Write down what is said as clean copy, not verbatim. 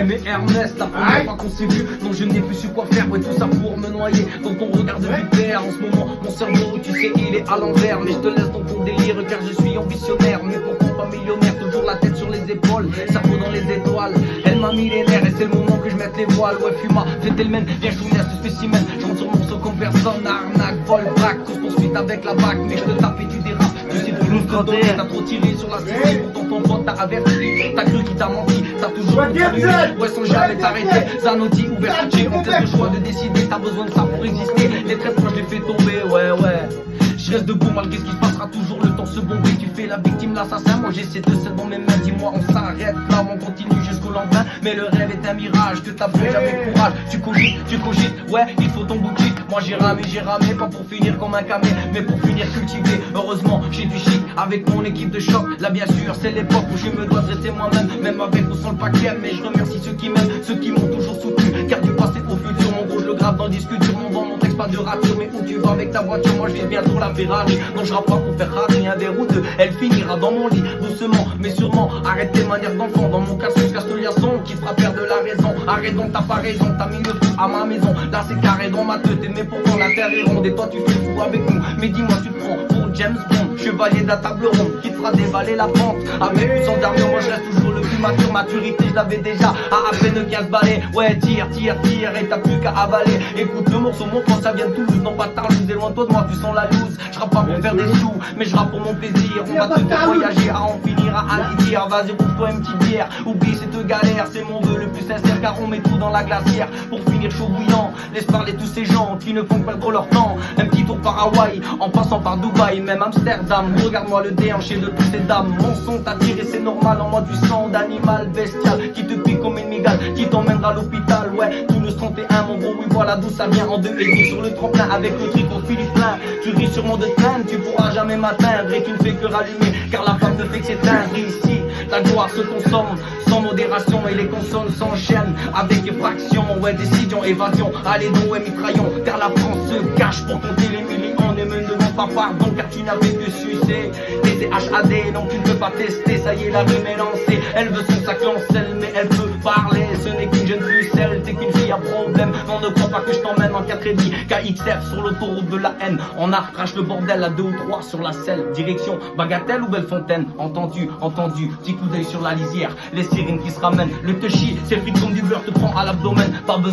mais Ernest, la première fois qu'on s'est vu, non je n'ai plus su quoi faire, ouais tout ça pour me noyer dans ton regard de vipère. En ce moment mon cerveau tu sais il est à l'envers, mais je te laisse dans ton délire car je suis ambitionnaire. Mais pourquoi pas millionnaire, toujours la tête sur les épaules, cerveau dans les étoiles. Elle m'a mis les nerfs et c'est le moment que je mette les voiles. Ouais fuma, fais tel mène, viens chounesse ce spécimen. Je rentre sur le morceau comme personne, arnaque, vol, braque, course poursuite avec la bague. Mais je te tape et tu dérapes, tu sais plus nous donner. T'as trop tiré sur la série, pourtant ton pote t'a averti. T'as cru qu'il t'a menti, t'as toujours continué. Ouais sans jamais t'arrêter, Zanotti ou Versace, on te laisse le choix de décider. T'as besoin de ça pour exister, les traits proches je les fais tomber, ouais. Je reste debout malgré ce qui se passera, toujours le temps se bomber. Tu fais la victime, l'assassin, moi j'essaie de seul dans mes mains. Dis-moi on s'arrête là, on continue jusqu'au lendemain. Mais le rêve est un mirage, que t'as fait jamais courage. Tu cogites, ouais il faut ton boutique. Moi j'ai ramé, pas pour finir comme un camé, mais pour finir cultivé. Heureusement j'ai du chic avec mon équipe de choc. Là bien sûr c'est l'époque où je me dois de rester moi-même, même avec ou sans le paquet. Mais je remercie ceux qui m'aiment, ceux qui m'ont toujours soutenu. Car du passé au futur, mon gros je le grave dans le disque dur. Mon vent, mon texte pas de rature, mais où tu vas avec ta voiture, moi je vais bientôt la Ferrari. Non je rappe pas pour faire Ferrari, un déroute, elle finira dans mon lit, doucement mais sûrement. Arrête tes manières d'enfant, dans mon cas je casse le liaison qui fera perdre la raison. Arrête donc t'as pas raison, t'as mis le feu à ma maison. Là c'est carré dans ma tête, mais pourtant la terre est ronde. Et toi tu fais fou avec nous, mais dis-moi tu te prends pour James Bond, chevalier de la table ronde qui te fera dévaler la pente. Avec ou sans dernier, moi je reste toujours le plus mature. Maturité je l'avais déjà à peine 15 balais. Ouais tire et t'as plus qu'à avaler. Écoute le morceau, mon temps ça vient de Toulouse. Non pas de Toulouse, éloigne-toi de moi, tu sens la loose. Je rappe pas pour faire des sous, mais je rappe pour mon plaisir. On va te faire voyager, à en finir à aller dire. Vas-y rouvre-toi une petite bière, oublie cette galère. C'est mon vœu le plus sincère car on met tout dans la glacière. Pour finir chaud bouillant, laisse parler tous ces gens qui ne font pas trop leur temps. Un petit tour par Hawaï, en passant par Dubaï, même Amsterdam. Regarde-moi le déhanché de toutes ces dames. Mon son t'a tiré, c'est normal, en moi du sang d'animal bestial qui te pique comme une migale, qui t'emmènera à l'hôpital. Ouais, tout le 31, mon gros, oui voilà d'où ça vient. En 2,5 sur le tremplin avec le tricot philippin. Tu ris sûrement de plaindre, tu pourras jamais m'atteindre. Et tu ne fais que rallumer, car la femme ne fait que s'éteindre. Ici, la gloire se consomme sans modération et les consonnes s'enchaînent avec effraction. Ouais, décision, évasion, allez donc, ouais, mitraillons. Car la France se cache pour compter les millions. Ne me demande pas pardon car tu n'avais que sucer. Et c'est HAD, donc tu ne peux pas tester. Ça y est, la rime est lancée. Elle veut son sac lancelle, mais elle peut parler. Ce n'est qu'une jeune pucelle, t'es qu'une fille à problème. Non, ne crois pas que je t'emmène en 4,5 KXF sur l'autoroute de la haine. On arrache le bordel à 2 ou 3 sur la selle. Direction Bagatelle ou Bellefontaine. Entendu, petit coup d'œil sur la lisière. Les sirènes qui se ramènent. Le touchy, c'est frite comme du beurre, te prend à l'abdomen. Pas besoin